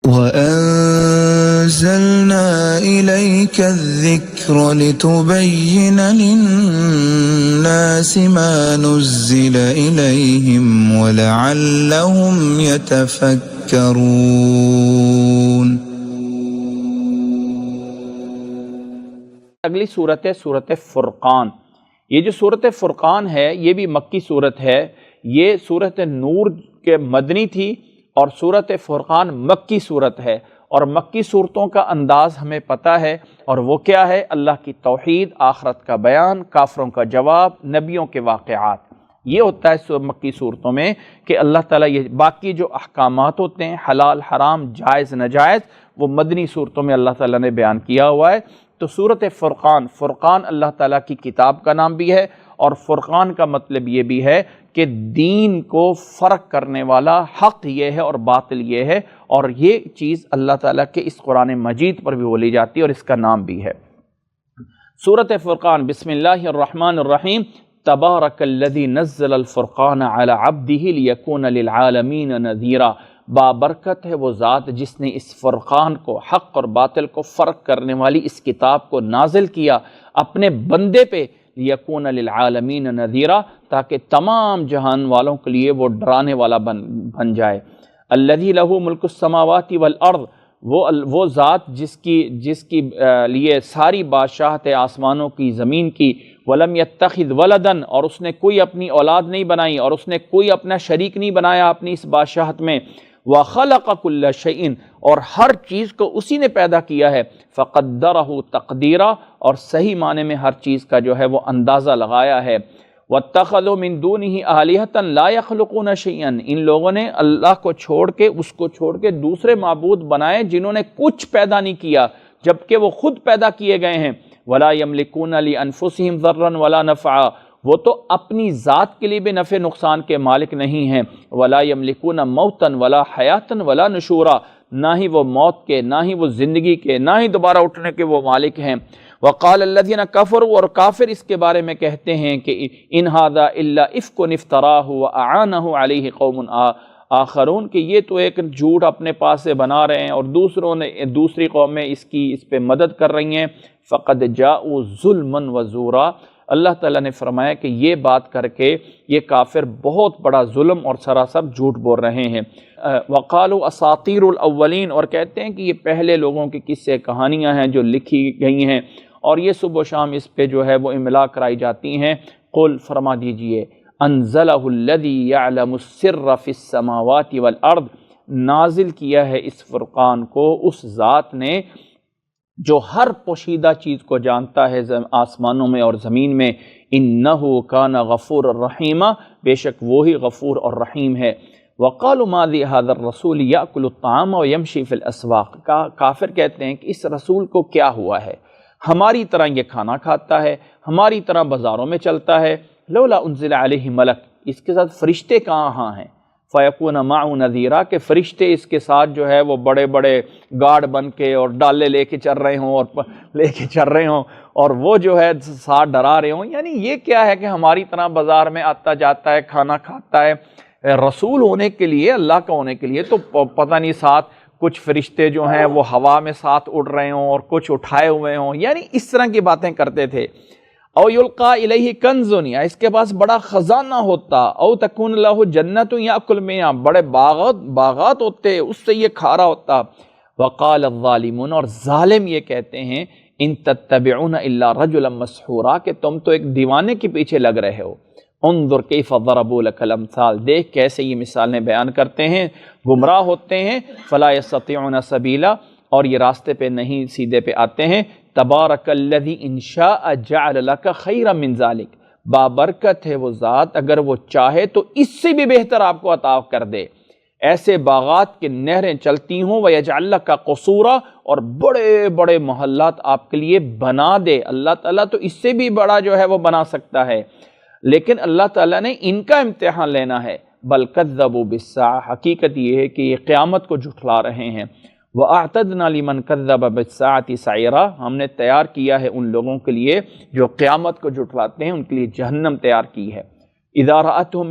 وَأَنزَلْنَا إِلَيْكَ الذِّكْرَ لِتُبَيِّنَ لِلنَّاسِ مَا نُزِّلَ إِلَيْهِمْ وَلَعَلَّهُمْ يَتَفَكَّرُونَ۔ اگلی صورت ہے صورت فرقان۔ یہ جو صورت فرقان ہے یہ بھی مکی صورت ہے۔ یہ صورت نور کے مدنی تھی اور صورت فرقان مکی صورت ہے، اور مکی صورتوں کا انداز ہمیں پتہ ہے، اور وہ کیا ہے؟ اللہ کی توحید، آخرت کا بیان، کافروں کا جواب، نبیوں کے واقعات۔ یہ ہوتا ہے مکی صورتوں میں کہ اللہ تعالیٰ یہ باقی جو احکامات ہوتے ہیں حلال حرام جائز ناجائز وہ مدنی صورتوں میں اللہ تعالیٰ نے بیان کیا ہوا ہے۔ تو صورت فرقان، فرقان اللہ تعالیٰ کی کتاب کا نام بھی ہے، اور فرقان کا مطلب یہ بھی ہے کہ دین کو فرق کرنے والا حق یہ ہے اور باطل یہ ہے، اور یہ چیز اللہ تعالیٰ کے اس قرآن مجید پر بھی بولی جاتی ہے اور اس کا نام بھی ہے۔ سورۃ فرقان، بسم اللہ الرحمن الرحیم۔ تبارک الذی نزل الفرقان علی عبدہ لیکون للعالمین نذیرا۔ بابرکت ہے وہ ذات جس نے اس فرقان کو، حق اور باطل کو فرق کرنے والی اس کتاب کو نازل کیا اپنے بندے پہ، لیکون للعالمین نذیرا، تاکہ تمام جہان والوں کے لیے وہ ڈرانے والا بن جائے۔ الذی لہ ملک السماوات والارض، وہ ذات جس کی لیے ساری بادشاہت آسمانوں کی زمین کی، ولم یتخذ ولدا، اور اس نے کوئی اپنی اولاد نہیں بنائی اور اس نے کوئی اپنا شریک نہیں بنایا اپنی اس بادشاہت میں، وخلق کل شیء، اور ہر چیز کو اسی نے پیدا کیا ہے، فقدرہ تقدیرا، اور صحیح معنی میں ہر چیز کا جو ہے وہ اندازہ لگایا ہے۔ واتخذوا من دونہ آلہۃ لا یخلقون شیئا، ان لوگوں نے اللہ کو چھوڑ کے، اس کو چھوڑ کے دوسرے معبود بنائے جنہوں نے کچھ پیدا نہیں کیا جبکہ وہ خود پیدا کیے گئے ہیں۔ ولا یملکون لانفسہم ضرا ولا نفعا، وہ تو اپنی ذات کے لیے بھی نفع نقصان کے مالک نہیں ہیں۔ ولا یملکون موتا ولا حیاتا ولا نشورا، نہ ہی وہ موت کے، نہ ہی وہ زندگی کے، نہ ہی دوبارہ اٹھنے کے وہ مالک ہیں۔ وقال الذین کفروا، اور کافر اس کے بارے میں کہتے ہیں کہ ان ھذا الا افک افتراہ واعانہ علیہ قوم آخرون، کہ یہ تو ایک جھوٹ اپنے پاس سے بنا رہے ہیں اور دوسری قومیں اس پہ مدد کر رہی ہیں۔ فقد جاءوا ظلما وزورا، اللہ تعالیٰ نے فرمایا کہ یہ بات کر کے یہ کافر بہت بڑا ظلم اور سراسر جھوٹ بول رہے ہیں۔ وقالوا اساطیر الاولین، اور کہتے ہیں کہ یہ پہلے لوگوں کی قصے کہانیاں ہیں جو لکھی گئی ہیں، اور یہ صبح و شام اس پہ جو ہے وہ املا کرائی جاتی ہیں۔ قل، فرما دیجئے، انزلہ الذی یعلم السر فی السماوات والارض، نازل کیا ہے اس فرقان کو اس ذات نے جو ہر پوشیدہ چیز کو جانتا ہے آسمانوں میں اور زمین میں۔ انہ کان غفور الرحیم، بے شک وہی غفور اور رحیم ہے۔ وقالوا ما ذی ھذا الرسول یاکل الطعام ویمشی فی الاسواق، کافر کہتے ہیں کہ اس رسول کو کیا ہوا ہے، ہماری طرح یہ کھانا کھاتا ہے، ہماری طرح بازاروں میں چلتا ہے۔ لولا انزل علیہ ملک، اس کے ساتھ فرشتے کہاں ہیں؟ فیکون معه نذیرا، کہ فرشتے اس کے ساتھ جو ہے وہ بڑے بڑے گارڈ بن کے اور ڈالے لے کے چل رہے ہوں اور وہ جو ہے ساتھ ڈرا رہے ہوں۔ یعنی یہ کیا ہے کہ ہماری طرح بازار میں آتا جاتا ہے، کھانا کھاتا ہے۔ رسول ہونے کے لیے، اللہ کا ہونے کے لیے تو پتہ نہیں ساتھ کچھ فرشتے جو ہیں وہ ہوا میں ساتھ اڑ رہے ہوں اور کچھ اٹھائے ہوئے ہوں، یعنی اس طرح کی باتیں کرتے تھے۔ او یلقا الیہ کنز، یا اس کے پاس بڑا خزانہ ہوتا، او تکون لہ جنت یاکل منھا، بڑے باغات ہوتے اس سے یہ کھا رہا ہوتا۔ وقال الظالمون، اور ظالم یہ کہتے ہیں، ان تتبعون الا رجلا مسحورا، کہ تم تو ایک دیوانے کے پیچھے لگ رہے ہو۔ انظر کیف ضربوا لک الامثال، دیکھ کیسے یہ مثالیں بیان کرتے ہیں، گمراہ ہوتے ہیں۔ فلا یستطیعون سبیلا، اور یہ راستے پہ نہیں، سیدھے پہ آتے ہیں۔ تبارک الذی ان شاء جعل لک خیرا من ذلک، بابرکت ہے وہ ذات اگر وہ چاہے تو اس سے بھی بہتر آپ کو عطا کر دے، ایسے باغات کی نہریں چلتی ہوں، ویجعل لک قصورا، اور بڑے بڑے محلات آپ کے لیے بنا دے۔ اللہ تعالیٰ تو اس سے بھی بڑا جو ہے وہ بنا سکتا ہے، لیکن اللہ تعالیٰ نے ان کا امتحان لینا ہے۔ بل کذبوا بالساعہ، حقیقت یہ ہے کہ یہ قیامت کو جھٹلا رہے ہیں۔ وَأَعْتَدْنَا لِمَنْ كَذَّبَ بِالسَّاعَةِ سَعِيرًا، ہم نے تیار کیا ہے ان لوگوں کے لیے جو قیامت کو جھٹلاتے ہیں، ان کے لیے جہنم تیار کی ہے۔ اِذَا رَأَتْهُم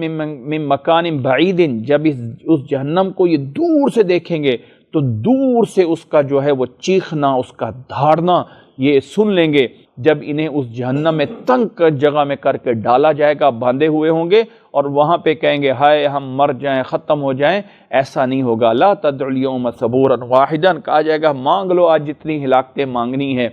مِّن مَّكَانٍ بَعِيدٍ، جب اس جہنم کو یہ دور سے دیکھیں گے تو دور سے اس کا جو ہے وہ چیخنا، اس کا دھاڑنا یہ سن لیں گے جب انہیں اس جہنم میں تنگ جگہ میں کر کے ڈالا جائے گا، باندھے ہوئے ہوں گے، اور وہاں پہ کہیں گے ہائے ہم مر جائیں، ختم ہو جائیں۔ ایسا نہیں ہوگا۔ لا تدعوا اليوم ثبورا واحدا، کہا جائے گا مانگ لو آج جتنی ہلاکتیں مانگنی ہے،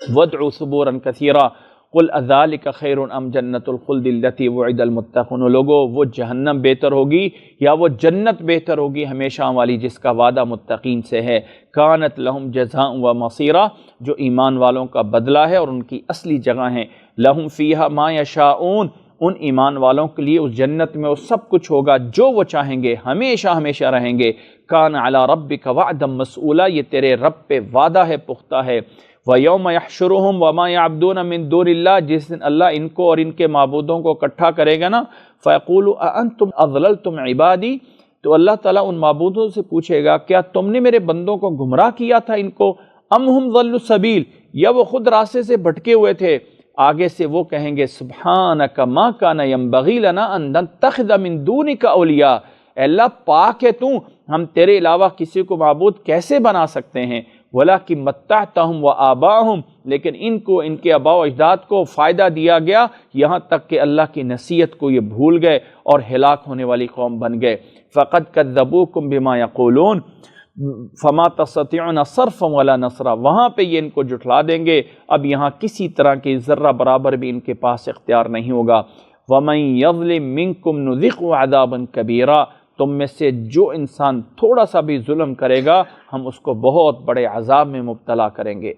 وادعوا ثبورا کثیرا قل اذالک خیر ام جنت الخلد التی وعد المتقون، لوگو وہ جہنم بہتر ہوگی یا وہ جنت بہتر ہوگی ہمیشہ والی جس کا وعدہ متقین سے ہے۔ کانت لہم جزاء و مصیرا، جو ایمان والوں کا بدلہ ہے اور ان کی اصلی جگہ ہیں۔ لہم فیہا ما یشاءون، ان ایمان والوں کے لیے اس جنت میں وہ سب کچھ ہوگا جو وہ چاہیں گے، ہمیشہ ہمیشہ رہیں گے۔ کان علی ربک وعدا مسئولا، یہ تیرے رب پہ وعدہ ہے، پختہ ہے۔ وَيَوْمَ يَحْشُرُهُمْ وَمَا يَعْبُدُونَ مِن دُونِ اللَّهِ، جس دن اللہ ان کو اور ان کے معبودوں کو اکٹھا کرے گا نا، فَيَقُولُ أَأَنْتُمْ أَضْلَلْتُمْ عِبَادِي، تو اللہ تعالیٰ ان معبودوں سے پوچھے گا کیا تم نے میرے بندوں کو گمراہ کیا تھا ان کو، ام ہم ضلوا السبیل، یا وہ خود راستے سے بھٹکے ہوئے تھے۔ آگے سے وہ کہیں گے سبحانک ما کان ینبغی لنا ان نتخذ من دونک اولیاء، اے اللہ پاک ہے تو، ہم تیرے علاوہ کسی کو معبود کیسے بنا سکتے ہیں۔ وَلَكِن مَتَّعْتَهُمْ وَآبَاءَهُمْ، لیکن ان کو ان کے آباء و اجداد کو فائدہ دیا گیا یہاں تک کہ اللہ کی نصیحت کو یہ بھول گئے اور ہلاک ہونے والی قوم بن گئے۔ فَقَدْ كَذَّبُوكُمْ بِمَا يَقُولُونَ فَمَا تَسْتَطِيعُونَ صَرْفًا وَلَا نَصْرًا، وہاں پہ یہ ان کو جھٹلا دیں گے، اب یہاں کسی طرح کی ذرہ برابر بھی ان کے پاس اختیار نہیں ہوگا۔ وَمَن يَظْلِم مِّنكُمْ نُذِقْهُ عَذَابًا كَبِيرًا، تم میں سے جو انسان تھوڑا سا بھی ظلم کرے گا ہم اس کو بہت بڑے عذاب میں مبتلا کریں گے۔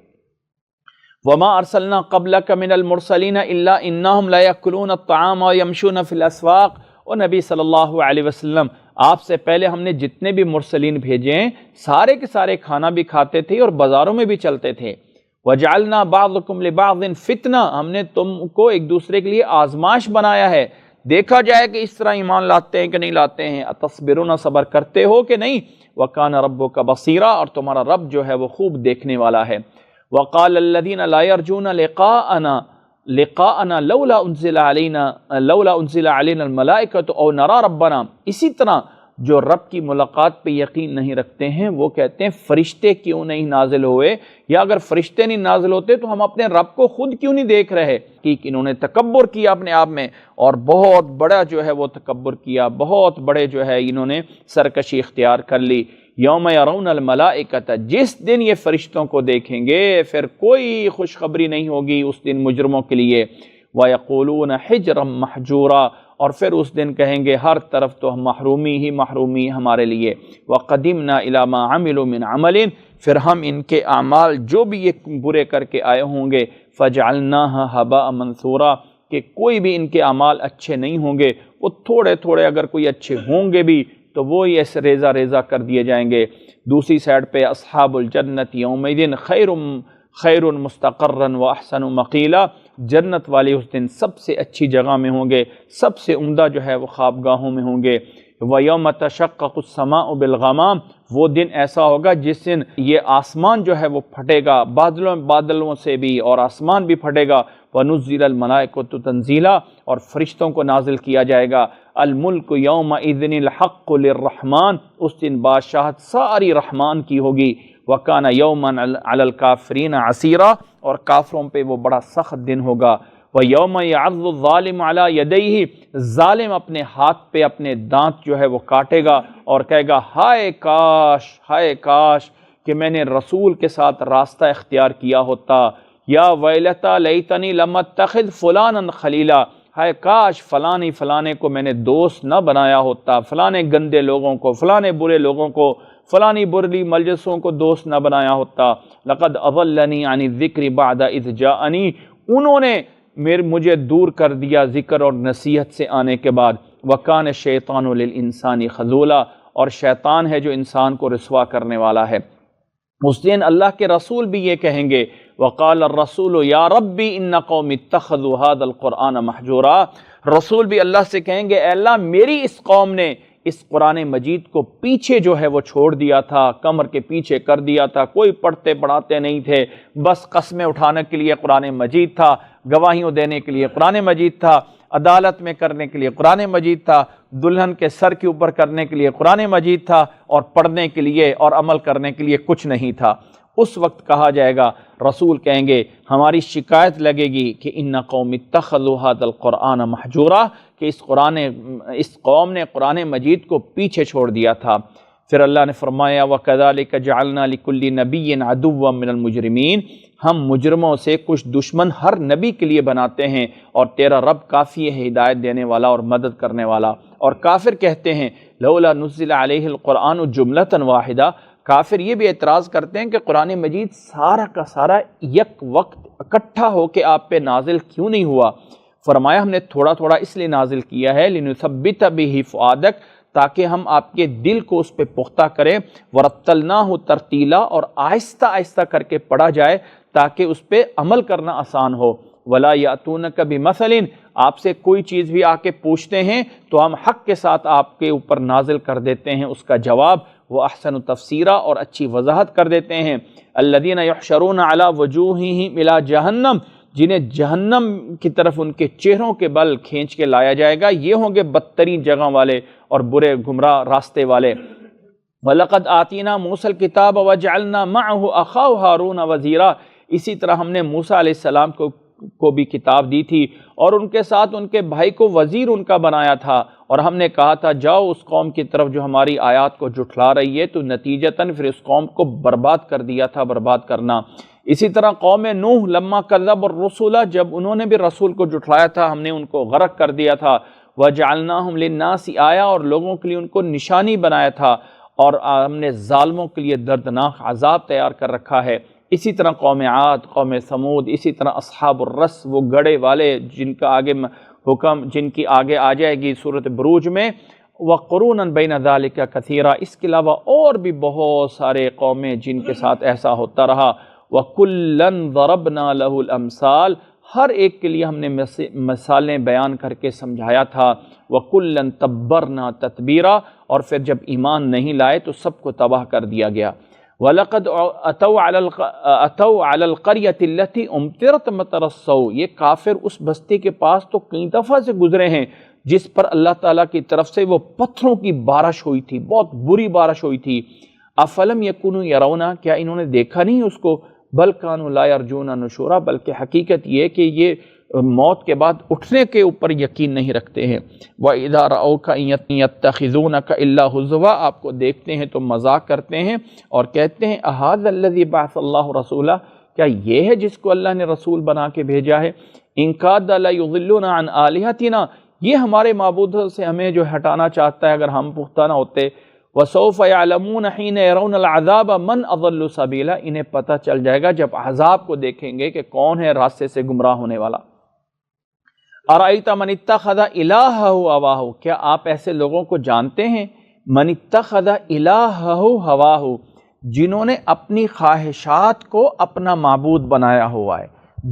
وَمَا أَرْسَلْنَا قَبْلَكَ مِنَ الْمُرْسَلِينَ إِلَّا إِنَّهُمْ لَيَأْكُلُونَ الطَّعَامَ وَيَمْشُونَ فِي الْأَسْوَاقِ، اور نبی صلی اللہ علیہ وسلم آپ سے پہلے ہم نے جتنے بھی مرسلین بھیجے ہیں سارے کے سارے کھانا بھی کھاتے تھے اور بازاروں میں بھی چلتے تھے۔ وَجَعَلْنَا بَعْضَكُمْ لِبَعْضٍ فِتْنَةً، ہم نے تم کو ایک دوسرے کے لیے آزمائش بنایا ہے، دیکھا جائے کہ اس طرح ایمان لاتے ہیں کہ نہیں لاتے ہیں۔ اتصبرون، صبر کرتے ہو کہ نہیں۔ وَكَانَ رَبُّكَ بَصِيرًا، اور تمہارا رب جو ہے وہ خوب دیکھنے والا ہے۔ وَقَالَ الَّذِينَ لَا يَرْجُونَ لِقَاءَنَا لَوْلَا أُنزِلَ عَلَيْنَا الْمَلَائِكَةُ أَوْ نَرَى رَبَّنَا، اسی طرح جو رب کی ملاقات پہ یقین نہیں رکھتے ہیں وہ کہتے ہیں فرشتے کیوں نہیں نازل ہوئے، یا اگر فرشتے نہیں نازل ہوتے تو ہم اپنے رب کو خود کیوں نہیں دیکھ رہے۔ کہ انہوں نے تکبر کیا اپنے آپ میں، اور بہت بڑا جو ہے وہ تکبر کیا، بہت بڑے جو ہے انہوں نے سرکشی اختیار کر لی۔ یوم یرون الملائکۃ، جس دن یہ فرشتوں کو دیکھیں گے پھر کوئی خوشخبری نہیں ہوگی اس دن مجرموں کے لیے۔ وَيَقُولُونَ حِجْرًا مَحْجُورًا، اور پھر اس دن کہیں گے ہر طرف تو محرومی ہی محرومی ہمارے لیے۔ وَقَدِمْنَا إِلَى مَا عَمِلُوا مِنْ عَمَلٍ، پھر ہم ان کے اعمال جو بھی یہ برے کر کے آئے ہوں گے فَجْعَلْنَاهَا هَبَاءً مَنْثُورًا، کہ کوئی بھی ان کے اعمال اچھے نہیں ہوں گے، وہ تھوڑے تھوڑے اگر کوئی اچھے ہوں گے بھی تو وہ یہ ریزہ ریزہ کر دیے جائیں گے۔ دوسری سائڈ پہ اصحاب الجنت یومئذ خیر مستقرا واحسن مقیلا، جنت والے اس دن سب سے اچھی جگہ میں ہوں گے، سب سے عمدہ جو ہے وہ خوابگاہوں میں ہوں گے۔ وَيَوْمَ تَشَقَّقُ السَّمَاءُ بِالْغَمَامِ، وہ دن ایسا ہوگا جس دن یہ آسمان جو ہے وہ پھٹے گا، بادلوں سے بھی، اور آسمان بھی پھٹے گا۔ وَنُزِّلَ الْمَلَائِكَةُ تَنزِيلًا، اور فرشتوں کو نازل کیا جائے گا۔ الملک یومئذ الحق للرحمن، اس دن بادشاہت ساری رحمان کی ہوگی۔ وَكَانَ يَوْمًا عَلَى الْكَافِرِينَ عَسِيرًا، اور کافروں پہ وہ بڑا سخت دن ہوگا۔ وَيَوْمَ يَعَضُّ الظَّالِمُ عَلَى يَدَيْهِ، ظالم اپنے ہاتھ پہ اپنے دانت جو ہے وہ کاٹے گا اور کہے گا ہائے کاش، ہائے کاش کہ میں نے رسول کے ساتھ راستہ اختیار کیا ہوتا۔ یا ویلتا لیتنی لم اتخذ فلانا خلیلا، ہائے کاش فلانے کو میں نے دوست نہ بنایا ہوتا، فلانے گندے لوگوں کو، فلانے برے لوگوں کو، فلانی بری مجلسوں کو دوست نہ بنایا ہوتا۔ لقد اضلنی عن الذکر بعد اذ جاءنی، انہوں نے مجھے دور کر دیا ذکر اور نصیحت سے آنے کے بعد۔ وکان الشیطان للانسان خذولا، اور شیطان ہے جو انسان کو رسوا کرنے والا ہے۔ اس دن اللہ کے رسول بھی یہ کہیں گے، وقال الرسول یا ربی ان قوم اتخذوا هذا القرآن مہجورا، رسول بھی اللہ سے کہیں گے اے اللہ میری اس قوم نے اس قرآن مجید کو پیچھے جو ہے وہ چھوڑ دیا تھا، کمر کے پیچھے کر دیا تھا، کوئی پڑھتے پڑھاتے نہیں تھے، بس قسمیں اٹھانے کے لیے قرآن مجید تھا، گواہیوں دینے کے لیے قرآن مجید تھا۔ عدالت میں کرنے کے لیے قرآن مجید تھا، دلہن کے سر کے اوپر کرنے کے لیے قرآن مجید تھا، اور پڑھنے کے لیے اور عمل کرنے کے لیے کچھ نہیں تھا۔ اس وقت کہا جائے گا، رسول کہیں گے، ہماری شکایت لگے گی کہ ان قوم اتخذوا ھذا القرآن مہجورا، کہ اس قوم نے قرآن مجید کو پیچھے چھوڑ دیا تھا۔ پھر اللہ نے فرمایا وَكَذَلِكَ جَعَلْنَا لِكُلِّ نَبِيٍّ عَدُوًّا مِّنَ الْمُجْرِمِينَ، ہم مجرموں سے کچھ دشمن ہر نبی کے لیے بناتے ہیں، اور تیرا رب کافی ہے ہدایت دینے والا اور مدد کرنے والا۔ اور کافر کہتے ہیں لولا نزل علیہ القرآن جملۃ واحدہ، کافر یہ بھی اعتراض کرتے ہیں کہ قرآن مجید سارا کا سارا یک وقت اکٹھا ہو کے آپ پہ نازل کیوں نہیں ہوا؟ فرمایا ہم نے تھوڑا تھوڑا اس لیے نازل کیا ہے لِنُثَبِّتَ بِهِ فؤادک، تاکہ ہم آپ کے دل کو اس پہ پختہ کریں، وَرَتَّلْنَاهُ ترتیلا، اور آہستہ آہستہ کر کے پڑھا جائے تاکہ اس پہ عمل کرنا آسان ہو۔ وَلَا يَأْتُونَكَ بِمَثَلٍ، آپ سے کوئی چیز بھی آ کے پوچھتے ہیں تو ہم حق کے ساتھ آپ کے اوپر نازل کر دیتے ہیں اس کا جواب، وہ احسن تفسیرا، اور اچھی وضاحت کر دیتے ہیں۔ الذین یحشرون علی وجوہہم الی جہنم، جنہیں جہنم کی طرف ان کے چہروں کے بل کھینچ کے لایا جائے گا، یہ ہوں گے بدترین جگہ والے اور برے گمراہ راستے والے۔ وَلَقَدْ آتِينَا مُوسَى الْكِتَابَ وَجَعَلْنَا مَعَهُ أَخَاهُ هَارُونَ وَزِيرًا، اسی طرح ہم نے موسیٰ علیہ السلام کو بھی کتاب دی تھی، اور ان کے ساتھ ان کے بھائی کو وزیر ان کا بنایا تھا، اور ہم نے کہا تھا جاؤ اس قوم کی طرف جو ہماری آیات کو جھٹلا رہی ہے، تو نتیجتاً پھر اس قوم کو برباد کر دیا تھا، برباد کرنا۔ اسی طرح قوم نوح لما کذب الرسول، جب انہوں نے بھی رسول کو جھٹلایا تھا ہم نے ان کو غرق کر دیا تھا۔ وَجَعَلْنَاهُمْ لِلنَّاسِ آیا، اور لوگوں کے لیے ان کو نشانی بنایا تھا، اور ہم نے ظالموں کے لیے دردناک عذاب تیار کر رکھا ہے۔ اسی طرح قوم عاد، قوم ثمود، اسی طرح اصحاب الرس، وہ گڑے والے جن کا آگے حکم، جن کی آگے آ جائے گی سورۃ بروج میں، وَقُرُونًا بَيْنَ ذَلِكَ كَثِيرًا، اس کے علاوہ اور بھی بہت سارے قومیں جن کے ساتھ ایسا ہوتا رہا۔ وَكُلًّا ضَرَبْنَا لَهُ الْأَمْثَالَ، ہر ایک کے لیے ہم نے مثالیں بیان کر کے سمجھایا تھا۔ وَكُلًّا تَبَّرْنَا تَتْبِيرًا، اور پھر جب ایمان نہیں لائے تو سب کو تباہ کر دیا گیا۔ وَلَقَدْ أَتَوْا عَلَى الْقَرْيَةِ الَّتِي أُمْطِرَتْ مَطَرَ السَّوْءِ، یہ کافر اس بستی کے پاس تو کئی دفعہ سے گزرے ہیں جس پر اللہ تعالیٰ کی طرف سے وہ پتھروں کی بارش ہوئی تھی، بہت بری بارش ہوئی تھی۔ أَفَلَمْ يَكُونُوا يَرَوْنَا، کیا انہوں نے دیکھا نہیں اس کو؟ بل كانوا لا يرجون نشورا، بلکہ حقیقت یہ کہ یہ موت کے بعد اٹھنے کے اوپر یقین نہیں رکھتے ہیں۔ وَإِذَا رَأَوْكَ إِن يَتَّخِذُونَكَ إِلَّا هُزُوًا، آپ کو دیکھتے ہیں تو مذاق کرتے ہیں اور کہتے ہیں أَهَذَا الَّذِي بَعَثَ اللَّهُ رَسُولًا، کیا یہ ہے جس کو اللہ نے رسول بنا کے بھیجا ہے؟ إِن كَادَ لَيُضِلُّونَ عَنْ آلِهَتِنَا، یہ ہمارے معبودوں سے ہمیں جو ہٹانا چاہتا ہے اگر ہم پختہ نہ ہوتے۔ وَسَوْفَ يَعْلَمُونَ حِينَ يَرَوْنَ الْعَذَابَ مَنْ أَضَلُّ سَبِيلًا، انہیں پتہ چل جائے گا جب عذاب کو دیکھیں گے کہ کون ہے راستے سے گمراہ ہونے والا۔ أَرَأَيْتَ مَنِ اتَّخَذَ إِلَٰهَهُ هَوَاهُ، کیا آپ ایسے لوگوں کو جانتے ہیں؟ مَنِ اتَّخَذَ إِلَٰهَهُ هَوَاهُ، جنہوں نے اپنی خواہشات کو اپنا معبود بنایا ہوا ہے،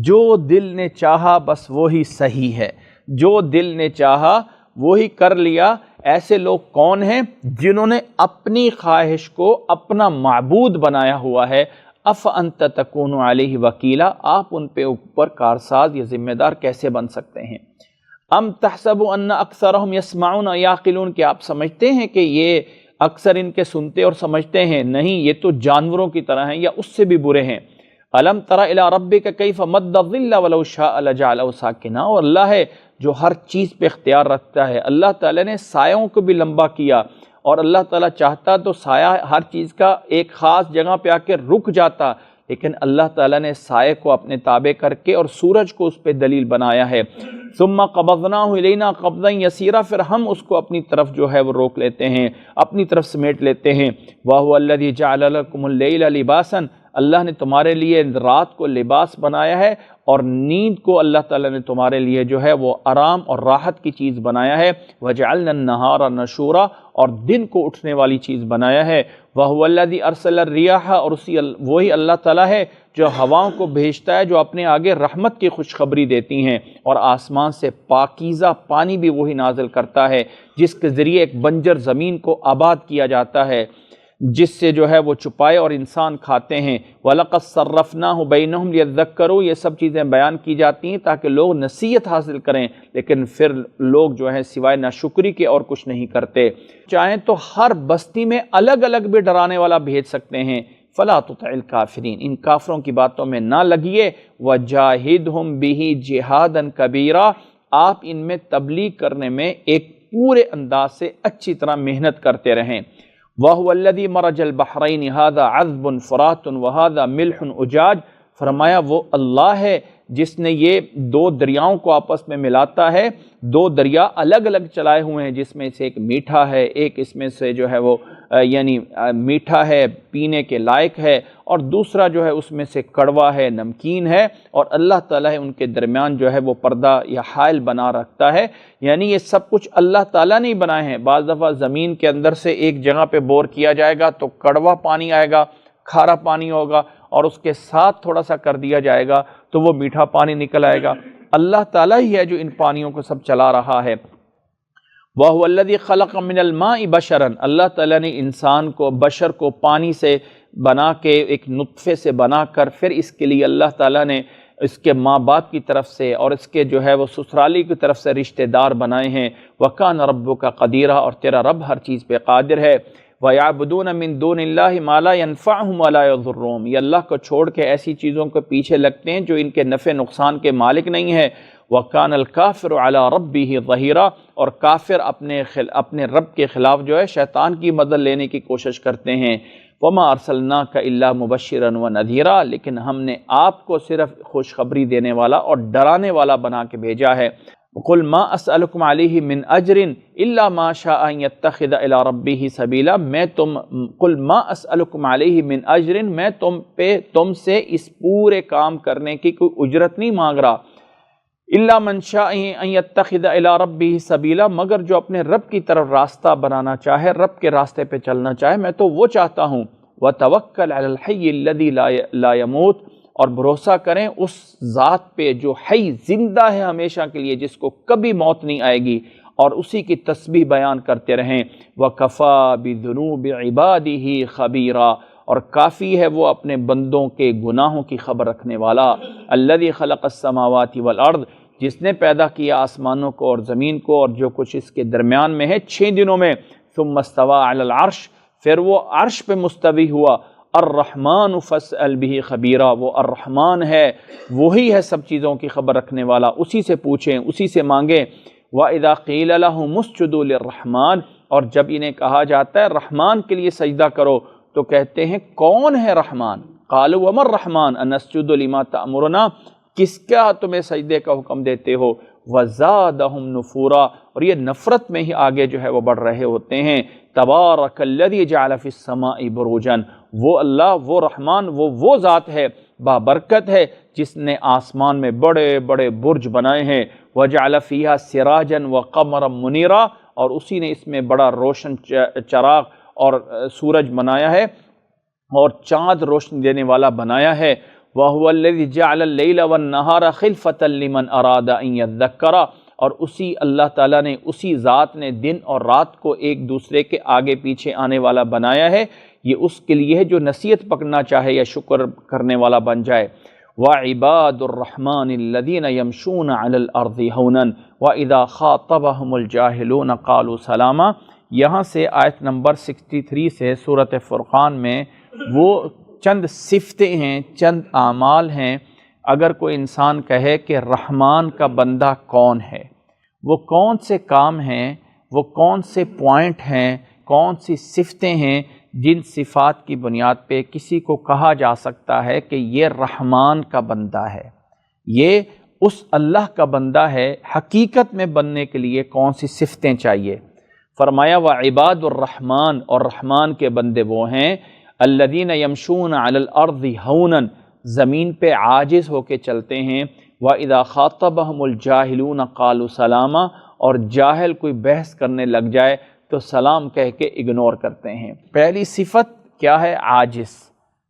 جو دل نے چاہا بس وہی صحیح ہے، جو دل نے چاہا وہی کر لیا۔ ایسے لوگ کون ہیں؟ جنہوں نے اپنی خواہش کو اپنا معبود بنایا ہوا ہے۔ أَفَأَنْتَ تَكُونُ عَلَيْهِ وَكِيلًا، آپ ان پہ اوپر کارساز یا ذمہ دار کیسے بن سکتے ہیں؟ أَمْ تَحْسَبُ أَنَّ أَكْثَرَهُمْ يَسْمَعُونَ يَعْقِلُونَ، کہ آپ سمجھتے ہیں کہ یہ اکثر ان کے سنتے اور سمجھتے ہیں؟ نہیں، یہ تو جانوروں کی طرح ہیں یا اس سے بھی برے ہیں۔ أَلَمْ تَرَ إِلَىٰ رَبِّكَ كَيْفَ مَدَّ الظِّلَّ وَلَوْ شَاءَ لَجَعَلَهُ سَاكِنًا، اور اللہ ہے جو ہر چیز پہ اختیار رکھتا ہے۔ اللہ تعالیٰ نے سایوں کو بھی لمبا کیا، اور اللہ تعالیٰ چاہتا تو سایہ ہر چیز کا ایک خاص جگہ پہ آ کے رک جاتا، لیکن اللہ تعالیٰ نے سائے کو اپنے تابع کر کے اور سورج کو اس پہ دلیل بنایا ہے۔ ثم قبضناہ الینا قبضا یسیرا، پھر ہم اس کو اپنی طرف جو ہے وہ روک لیتے ہیں، اپنی طرف سمیٹ لیتے ہیں۔ وَهُوَ الَّذِي جَعَلَ لَكُمُ اللَّيْلَ لِبَاسًا، اللہ نے تمہارے لیے رات کو لباس بنایا ہے، اور نیند کو اللہ تعالیٰ نے تمہارے لیے جو ہے وہ آرام اور راحت کی چیز بنایا ہے۔ وَجَعَلْنَا النَّهَارَ نَشُورًا، اور دن کو اٹھنے والی چیز بنایا ہے۔ وَهُوَ الَّذِي أَرْسَلَ الرِّيَاحَ، اور وہی اللہ تعالیٰ ہے جو ہواؤں کو بھیجتا ہے، جو اپنے آگے رحمت کی خوشخبری دیتی ہیں، اور آسمان سے پاکیزہ پانی بھی وہی نازل کرتا ہے جس کے ذریعے ایک بنجر زمین کو آباد کیا جاتا ہے۔ جس سے جو ہے وہ چھپائے اور انسان کھاتے ہیں۔ وَلَقَدْ صَرَّفْنَاهُ بَيْنَهُمْ لِيَذَّكَّرُوا، یہ سب چیزیں بیان کی جاتی ہیں تاکہ لوگ نصیحت حاصل کریں، لیکن پھر لوگ جو ہے سوائے ناشکری کے اور کچھ نہیں کرتے۔ چاہیں تو ہر بستی میں الگ الگ بھی ڈرانے والا بھیج سکتے ہیں۔ فَلَا تُطِعِ الْكَافِرِينَ، ان کافروں کی باتوں میں نہ لگیے۔ وَجَاهِدْهُمْ بِهِ جِهَادًا كَبِيرًا، آپ ان میں تبلیغ کرنے میں ایک پورے انداز سے اچھی طرح محنت کرتے رہیں۔ وَهُوَ الَّذِي مَرَجَ الْبَحْرَيْنِ هَذَا عَذْبٌ فُرَاتٌ وَهَذَا مِلْحٌ أُجَاجٌ، فرمایا وہ اللہ ہے جس نے یہ دو دریاؤں کو آپس میں ملاتا ہے، دو دریا الگ الگ چلائے ہوئے ہیں، جس میں سے ایک میٹھا ہے، ایک اس میں سے جو ہے وہ یعنی میٹھا ہے، پینے کے لائق ہے، اور دوسرا جو ہے اس میں سے کڑوا ہے، نمکین ہے، اور اللہ تعالیٰ ان کے درمیان جو ہے وہ پردہ یا حائل بنا رکھتا ہے۔ یعنی یہ سب کچھ اللہ تعالیٰ نے بنائے ہیں۔ بعض دفعہ زمین کے اندر سے ایک جگہ پہ بور کیا جائے گا تو کڑوا پانی آئے گا، کھارا پانی ہوگا، اور اس کے ساتھ تھوڑا سا کر دیا جائے گا تو وہ میٹھا پانی نکل آئے گا۔ اللہ تعالیٰ ہی ہے جو ان پانیوں کو سب چلا رہا ہے۔ وَهُوَ الَّذِي خَلَقَ مِنَ الْمَاءِ بَشَرًا، اللہ تعالیٰ نے انسان کو، بشر کو پانی سے بنا کے، ایک نطفے سے بنا کر، پھر اس کے لیے اللہ تعالیٰ نے اس کے ماں باپ کی طرف سے اور اس کے جو ہے وہ سسرالی کی طرف سے رشتہ دار بنائے ہیں۔ وَكَانَ رَبُّكَ قَدِيرًا، اور تیرا رب ہر چیز پہ قادر ہے۔ وَيَعْبُدُونَ مِن دُونِ اللَّهِ مَا لَا يَنفَعُهُمْ وَلَا يَضُرُّهُمْ، یہ اللہ کو چھوڑ کے ایسی چیزوں کے پیچھے لگتے ہیں جو ان کے نفع نقصان کے مالک نہیں ہے۔ وَكَانَ الْكَافِرُ عَلَىٰ رَبِّهِ ظَهِيرًا، اور کافر اپنے رب کے خلاف جو ہے شیطان کی مدد لینے کی کوشش کرتے ہیں۔ وَمَا أَرْسَلْنَاكَ إِلَّا مُبَشِّرًا وَنَذِيرًا، لیکن ہم نے آپ کو صرف خوشخبری دینے والا اور ڈرانے والا بنا کے بھیجا ہے۔ قُلْ مَا أَسْأَلُكُمْ عَلَيْهِ مِنْ أَجْرٍ إِلَّا مَا شَاءَ أَن يَتَّخِذَ إِلَىٰ رَبِّهِ سَبِيلًا، قُلْ مَا أَسْأَلُكُمْ عَلَيْهِ مِنْ أَجْرٍ، میں تم سے اس پورے کام کرنے کی کوئی اجرت نہیں مانگ رہا۔ إِلَّا مَن شَاءَ أَن يَتَّخِذَ إِلَىٰ رَبِّهِ سَبِيلًا، مگر جو اپنے رب کی طرف راستہ بنانا چاہے، رب کے راستے پہ چلنا چاہے، میں تو وہ چاہتا ہوں۔ وَتَوَكَّلْ عَلَى الْحَيِّ الَّذِي لَا يَمُوتُ، اور بھروسہ کریں اس ذات پہ جو حی، زندہ ہے ہمیشہ کے لیے، جس کو کبھی موت نہیں آئے گی، اور اسی کی تسبیح بیان کرتے رہیں۔ وَكَفَىٰ بِذُنُوبِ عِبَادِهِ خَبِيرًا، اور کافی ہے وہ اپنے بندوں کے گناہوں کی خبر رکھنے والا۔ الَّذِي خَلَقَ السَّمَاوَاتِ وَالْأَرْضِ، جس نے پیدا کیا آسمانوں کو اور زمین کو اور جو کچھ اس کے درمیان میں ہے 6 دنوں میں۔ ثُمَّ اسْتَوَىٰ عَلَى الْعَرْشِ، پھر وہ عرش پہ مستوی ہوا۔ الرحمن فاسأل به خبیرا، وہ الرحمن ہے، وہی ہے سب چیزوں کی خبر رکھنے والا، اسی سے پوچھیں، اسی سے مانگیں۔ وَإِذَا قِيلَ لَهُمُ اسْجُدُوا لِلرَّحْمَٰنِ، اور جب انہیں کہا جاتا ہے رحمان کے لیے سجدہ کرو تو کہتے ہیں کون ہے رحمان؟ قَالُوا وَمَا الرَّحْمَٰنُ أَنَسْجُدُ لِمَا تَأْمُرُنَا، کس کا تمہیں سجدے کا حکم دیتے ہو؟ وَزَادَهُمْ نُفُورًا، اور یہ نفرت میں ہی آگے جو ہے وہ بڑھ رہے ہوتے ہیں۔ تَبَارَكَ الَّذِي جَعَلَ فِي السَّمَاءِ بُرُوجًا، وہ اللہ، وہ رحمان، وہ ذات ہے، بابرکت ہے، جس نے آسمان میں بڑے بڑے برج بنائے ہیں۔ وَجَعَلَ فِيهَا سِرَاجًا وَقَمَرًا مُنِيرًا، اور اسی نے اس میں بڑا روشن چراغ اور سورج بنایا ہے اور چاند روشنی دینے والا بنایا ہے۔ وَهُوَ الَّذِي جَعَلَ اللَّيْلَ وَالنَّهَارَ خِلْفَةً لِمَنْ أَرَادَ أَن يَذَّكَّرَ، اور اسی اللہ تعالیٰ نے، اسی ذات نے دن اور رات کو ایک دوسرے کے آگے پیچھے آنے والا بنایا ہے، یہ اس کے لیے ہے جو نصیحت پکڑنا چاہے یا شکر کرنے والا بن جائے۔ وَعِبَادُ الرَّحْمَٰنِ الَّذِينَ يَمْشُونَ عَلَى الْأَرْضِ هَوْنًا وَإِذَا خَاطَبَهُمُ الْجَاهِلُونَ قَالُوا سَلَامًا، یہاں سے آیت نمبر 63 سے سورۃ فرقان میں وہ چند صفتیں ہیں، چند اعمال ہیں۔ اگر کوئی انسان کہے کہ رحمان کا بندہ کون ہے، وہ کون سے کام ہیں، وہ کون سے پوائنٹ ہیں، کون سی صفتیں ہیں جن صفات کی بنیاد پہ کسی کو کہا جا سکتا ہے کہ یہ رحمان کا بندہ ہے، یہ اس اللہ کا بندہ ہے، حقیقت میں بننے کے لیے کون سی صفتیں چاہیے؟ فرمایا وعباد الرحمن، اور رحمان کے بندے وہ ہیں الذین یمشون علی الارض ہونا، زمین پہ عاجز ہو کے چلتے ہیں، وَإِذَا خَاطَبَهُمُ الْجَاهِلُونَ قَالُوا سَلَامًا، اور جاہل کوئی بحث کرنے لگ جائے تو سلام کہہ کے اگنور کرتے ہیں۔ پہلی صفت کیا ہے؟ عاجز۔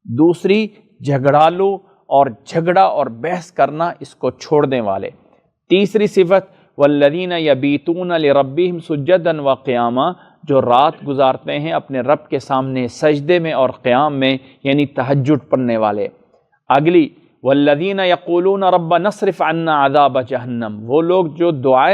دوسری جھگڑالو اور جھگڑا اور بحث کرنا اس کو چھوڑنے والے۔ تیسری صفت وَالَّذِينَ يَبِيتُونَ لِرَبِّهِمْ سُجَّدًا وَقِيَامًا، جو رات گزارتے ہیں اپنے رب کے سامنے سجدے میں اور قیام میں، یعنی تہجد پڑھنے والے۔ اگلی والذین یقولون ربنا اصرف عنا عذاب جہنم، وہ لوگ جو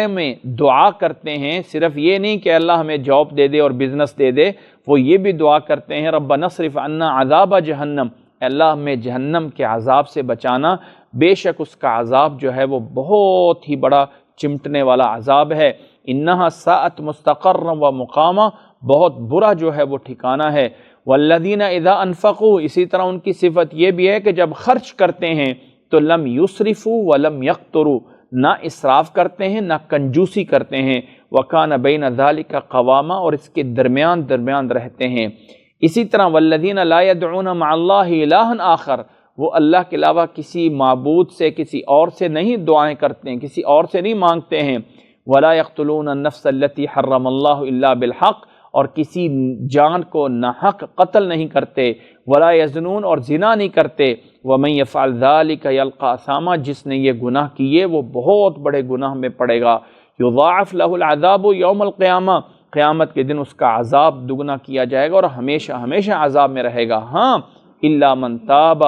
میں دعا کرتے ہیں، صرف یہ نہیں کہ اللہ ہمیں جاب دے دے اور بزنس دے دے، وہ یہ بھی دعا کرتے ہیں ربنا اصرف عنا عذاب جہنم، اللہ ہمیں جہنم کے عذاب سے بچانا، بے شک اس کا عذاب جو ہے وہ بہت ہی بڑا چمٹنے والا عذاب ہے، انہا ساءت مستقرا و مقاما، بہت برا جو ہے وہ ٹھکانہ ہے۔ والذین اذا انفقوا، اسی طرح ان کی صفت یہ بھی ہے کہ جب خرچ کرتے ہیں تو لم یسرفوا ولم یقتروا، نہ اسراف کرتے ہیں نہ کنجوسی کرتے ہیں، وکان بین ذلک قواما، اور اس کے درمیان رہتے ہیں۔ اسی طرح والذین لا يدعون مع اللہ الہا آخر، وہ اللہ کے علاوہ کسی معبود سے، کسی اور سے نہیں دعائیں کرتے ہیں، کسی اور سے نہیں مانگتے ہیں۔ ولا يقتلون النفس التي حرم اللہ الا بالحق، اور کسی جان کو ناحق قتل نہیں کرتے، ولا یزنون، اور زنا نہیں کرتے، ومن یفعل ذلک یلقى اثاما، جس نے یہ گناہ کیے وہ بہت بڑے گناہ میں پڑے گا، یضاعف له العذاب یوم القیامہ، قیامت کے دن اس کا عذاب دگنا کیا جائے گا اور ہمیشہ عذاب میں رہے گا۔ ہاں الا من تاب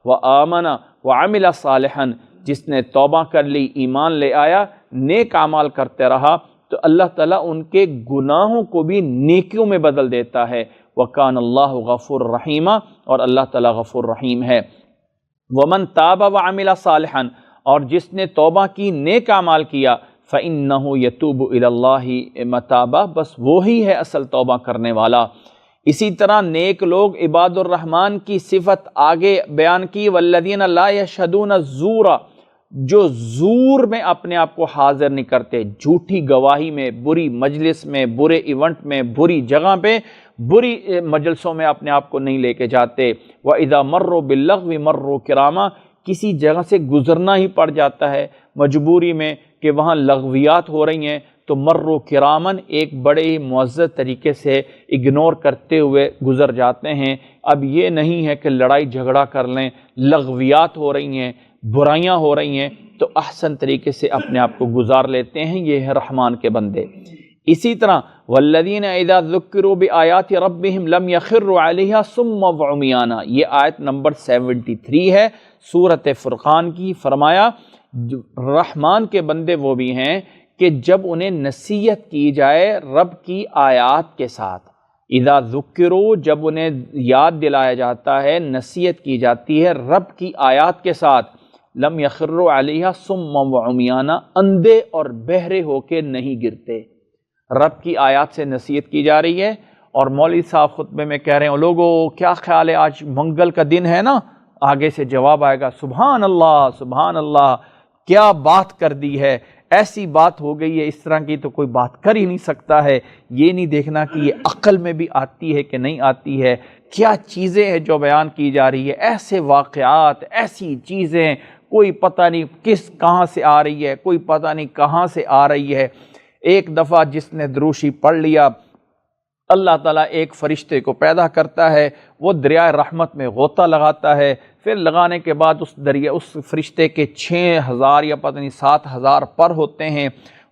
وآمن وعمل صالحا، جس نے توبہ کر لی، ایمان لے آیا، نیک اعمال کرتے رہا، تو اللہ تعالیٰ ان کے گناہوں کو بھی نیکیوں میں بدل دیتا ہے۔ وَكَانَ اللَّهُ غَفُورٌ رَحِيمًا، اور اللہ تعالیٰ غفور رحیم ہے۔ وَمَن تَابَ وَعَمِلَ صَالِحًا، اور جس نے توبہ کی، نیک اعمال کیا، فَإِنَّهُ يَتُوبُ إِلَى اللَّهِ مَتَابًا، بس وہی ہے اصل توبہ کرنے والا۔ اسی طرح نیک لوگ عباد الرحمن کی صفت آگے بیان کی، وَالَّذِينَ لَا يَشْهَدُونَ الزُّورَ، جو زور میں اپنے آپ کو حاضر نہیں کرتے، جھوٹی گواہی میں، بری مجلس میں، برے ایونٹ میں، بری جگہ پہ، بری مجلسوں میں اپنے آپ کو نہیں لے کے جاتے۔ وَإِذَا مَرُّوا بِاللَّغْوِ مَرُّوا كِرَامًا، کسی جگہ سے گزرنا ہی پڑ جاتا ہے مجبوری میں کہ وہاں لغویات ہو رہی ہیں، تو مروا کرامن، ایک بڑے ہی معزز طریقے سے اگنور کرتے ہوئے گزر جاتے ہیں۔ اب یہ نہیں ہے کہ لڑائی جھگڑا کر لیں، لغویات ہو رہی ہیں، برائیاں ہو رہی ہیں تو احسن طریقے سے اپنے آپ کو گزار لیتے ہیں، یہ ہے رحمان کے بندے۔ اسی طرح والذین اذا ذکروا بآیات ربہم لم یخروا علیہا صما وعمیانا، یہ آیت نمبر 73 ہے سورۃ فرقان کی۔ فرمایا رحمان کے بندے وہ بھی ہیں کہ جب انہیں نصیحت کی جائے رب کی آیات کے ساتھ، اذا ذکروا، جب انہیں یاد دلایا جاتا ہے، نصیحت کی جاتی ہے رب کی آیات کے ساتھ، لم یخروا علیہا صما وعمیانا، اندھے اور بہرے ہو کے نہیں گرتے۔ رب کی آیات سے نصیحت کی جا رہی ہے اور مولوی صاحب خطبے میں کہہ رہے ہیں لوگوں کیا خیال ہے، آج منگل کا دن ہے نا، آگے سے جواب آئے گا سبحان اللہ سبحان اللہ، کیا بات کر دی ہے، ایسی بات ہو گئی ہے، اس طرح کی تو کوئی بات کر ہی نہیں سکتا ہے۔ یہ نہیں دیکھنا کہ یہ عقل میں بھی آتی ہے کہ نہیں آتی ہے، کیا چیزیں ہیں جو بیان کی جا رہی ہے، ایسے واقعات، ایسی چیزیں، کوئی پتہ نہیں کہاں سے آ رہی ہے، کوئی پتہ نہیں کہاں سے آ رہی ہے۔ ایک دفعہ جس نے دروشی پڑھ لیا، اللہ تعالیٰ ایک فرشتے کو پیدا کرتا ہے، وہ دریائے رحمت میں غوطہ لگاتا ہے، پھر لگانے کے بعد اس فرشتے کے 6000 یا پتہ نہیں 7000 پر ہوتے ہیں،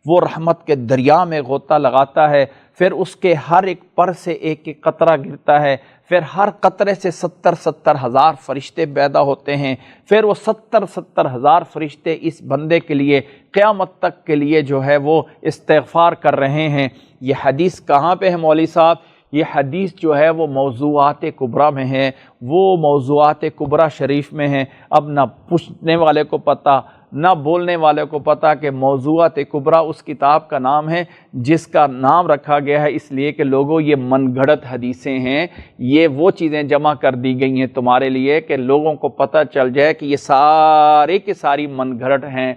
وہ رحمت کے دریا میں غوطہ لگاتا ہے، پھر اس کے ہر ایک پر سے ایک ایک قطرہ گرتا ہے، پھر ہر قطرے سے 70 ہزار فرشتے پیدا ہوتے ہیں، پھر وہ 70 ہزار فرشتے اس بندے کے لیے قیامت تک کے لیے جو ہے وہ استغفار کر رہے ہیں۔ یہ حدیث کہاں پہ ہے مولوی صاحب؟ یہ حدیث جو ہے وہ موضوعات کبریٰ میں ہے، وہ موضوعات کبریٰ شریف میں ہے۔ اب نہ پوچھنے والے کو پتہ نہ بولنے والے کو پتہ کہ موضوعات کبریٰ اس کتاب کا نام ہے، جس کا نام رکھا گیا ہے اس لیے کہ لوگوں یہ من گھڑت حدیثیں ہیں، یہ وہ چیزیں جمع کر دی گئی ہیں تمہارے لیے کہ لوگوں کو پتہ چل جائے کہ یہ سارے کی ساری من گھڑت ہیں،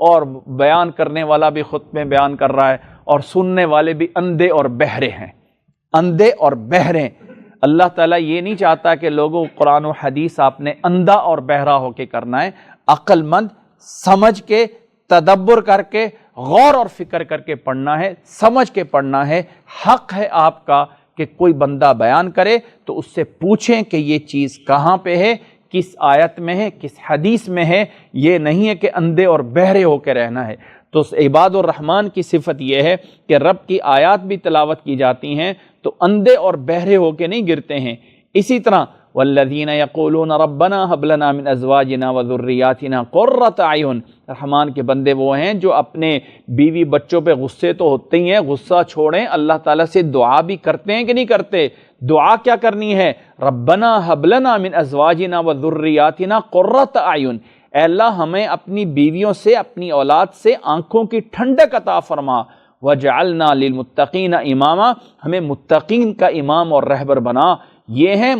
اور بیان کرنے والا بھی خود میں بیان کر رہا ہے اور سننے والے بھی اندھے اور بہرے ہیں، اندھے اور بہرے۔ اللہ تعالیٰ یہ نہیں چاہتا کہ لوگوں قرآن و حدیث آپ نے اندھا اور بہرا ہو کے کرنا ہے، عقل مند سمجھ کے، تدبر کر کے، غور اور فکر کر کے پڑھنا ہے، سمجھ کے پڑھنا ہے۔ حق ہے آپ کا کہ کوئی بندہ بیان کرے تو اس سے پوچھیں کہ یہ چیز کہاں پہ ہے، کس آیت میں ہے، کس حدیث میں ہے، یہ نہیں ہے کہ اندھے اور بہرے ہو کے رہنا ہے۔ تو عباد الرحمن کی صفت یہ ہے کہ رب کی آیات بھی تلاوت کی جاتی ہیں تو اندھے اور بہرے ہو کے نہیں گرتے ہیں۔ اسی طرح والذین یقولون ربنا هب لنا من ازواجنا وذریاتنا قرۃ اعین، رحمان کے بندے وہ ہیں جو اپنے بیوی بچوں پہ غصے تو ہوتے ہی ہیں، غصہ چھوڑیں، اللہ تعالیٰ سے دعا بھی کرتے ہیں کہ نہیں کرتے؟ دعا کیا کرنی ہے؟ ربنا هب لنا من ازواجنا وذریاتنا قرۃ اعین، اے اللہ ہمیں اپنی بیویوں سے، اپنی اولاد سے آنکھوں کی ٹھنڈک عطا فرما، وجعلنا للمتقین اماما، ہمیں متقین کا امام اور رہبر بنا۔ یہ ہیں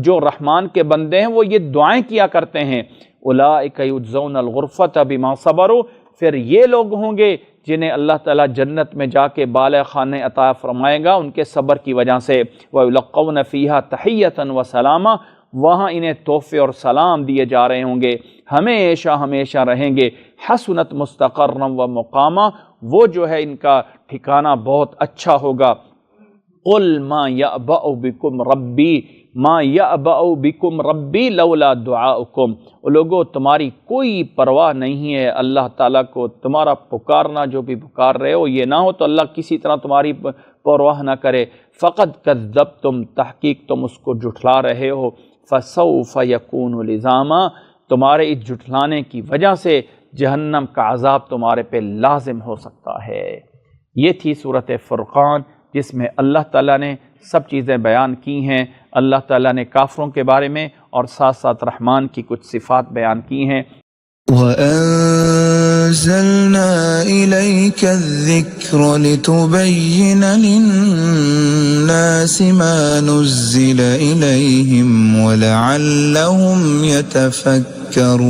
جو رحمان کے بندے ہیں، وہ یہ دعائیں کیا کرتے ہیں۔ اولئک یجزون الغرفۃ بما صبروا، پھر یہ لوگ ہوں گے جنہیں اللہ تعالیٰ جنت میں جا کے بالغ خانے عطا فرمائے گا ان کے صبر کی وجہ سے۔ وَيُلَقَّوْنَ فِيهَا تَحِيَّةً وَسَلَامًا، وہاں انہیں تحفے اور سلام دیے جا رہے ہوں گے، ہمیشہ ہمیشہ رہیں گے۔ حسنت مستقرا و مقاما، وہ جو ہے ان کا ٹھکانہ بہت اچھا ہوگا۔ قل ما یأبأ بکم ربی ما یأبأ بکم ربی لولا دعاؤکم، لوگو تمہاری کوئی پرواہ نہیں ہے اللہ تعالیٰ کو، تمہارا پکارنا جو بھی پکار رہے ہو یہ نہ ہو تو اللہ کسی طرح تمہاری پرواہ نہ کرے۔ فقد کذبتم، تحقیق تم اس کو جھٹلا رہے ہو۔ فسوف یکون لزاما، تمہارے اس جھٹلانے کی وجہ سے جہنم کا عذاب تمہارے پہ لازم ہو سکتا ہے۔ یہ تھی سورۃ فرقان جس میں اللہ تعالیٰ نے سب چیزیں بیان کی ہیں۔ اللہ تعالیٰ نے کافروں کے بارے میں اور ساتھ ساتھ رحمان کی کچھ صفات بیان کی ہیں۔ وَأَنزَلْنَا إِلَيْكَ الذِّكْرَ لِتُبَيِّنَ لِلنَّاسِ مَا نُزِّلَ إِلَيْهِمْ وَلَعَلَّهُمْ يَتَفَكَّرُونَ۔